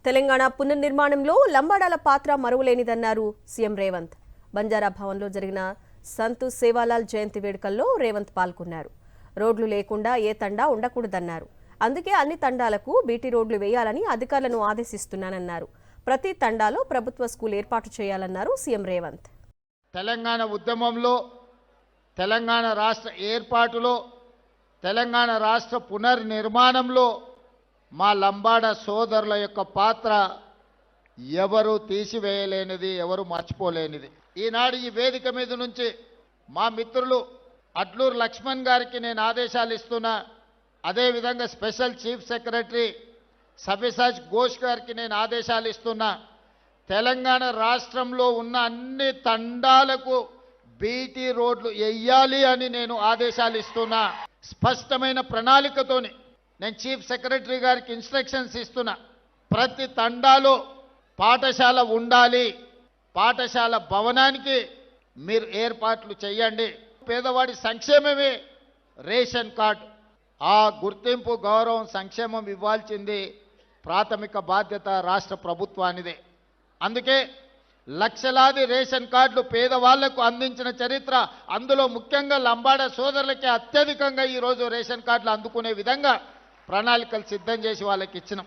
తెలంగాణ పునర్నిర్మాణంలో లంబాడాల పాత్ర మరువలేనిదన్నారు సీఎం రేవంత్. బంజారా భవన్లో జరిగిన సంత్ సేవాలాల్ జయంతి వేడుకల్లో రేవంత్ పాల్గొన్నారు. రోడ్లు లేకుండా ఏ తండా ఉండకూడదన్నారు. అందుకే అన్ని తండాలకు బీటీ రోడ్లు వేయాలని అధికారులను ఆదేశిస్తున్నానన్నారు. ప్రతి తండాలో ప్రభుత్వ స్కూల్ ఏర్పాటు చేయాలన్నారు సీఎం రేవంత్. తెలంగాణ ఉద్యమంలో, తెలంగాణ రాష్ట్ర ఏర్పాటులో, తెలంగాణ రాష్ట్ర పునర్నిర్మాణంలో మా లంబాడ సోదరుల యొక్క పాత్ర ఎవరు తీసివేయలేనిది, ఎవరు మర్చిపోలేనిది. ఈనాడు ఈ వేదిక మీద నుంచి మా మిత్రులు అడ్లూరు లక్ష్మణ్ గారికి నేను ఆదేశాలు ఇస్తున్నా. అదేవిధంగా స్పెషల్ చీఫ్ సెక్రటరీ సవ్యసాచ్ ఘోష్ గారికి నేను ఆదేశాలు ఇస్తున్నా. తెలంగాణ రాష్ట్రంలో ఉన్న అన్ని తండాలకు బీటీ రోడ్లు వేయాలి అని నేను ఆదేశాలు ఇస్తున్నా. స్పష్టమైన ప్రణాళికతోని నేను చీఫ్ సెక్రటరీ గారికి ఇన్స్ట్రక్షన్స్ ఇస్తున్నా. ప్రతి తండాలో పాఠశాల ఉండాలి. పాఠశాల భవనానికి మీరు ఏర్పాట్లు చేయండి. పేదవాడి సంక్షేమమే రేషన్ కార్డు. ఆ గుర్తింపు, గౌరవం, సంక్షేమం ఇవ్వాల్సింది ప్రాథమిక బాధ్యత రాష్ట్ర ప్రభుత్వానిదే. అందుకే లక్షలాది రేషన్ కార్డులు పేదవాళ్లకు అందించిన చరిత్ర, అందులో ముఖ్యంగా లంబాడ సోదరులకే అత్యధికంగా ఈరోజు రేషన్ కార్డులు అందుకునే విధంగా ప్రణాళికలు సిద్ధం చేసి వాళ్ళకి ఇచ్చినాం.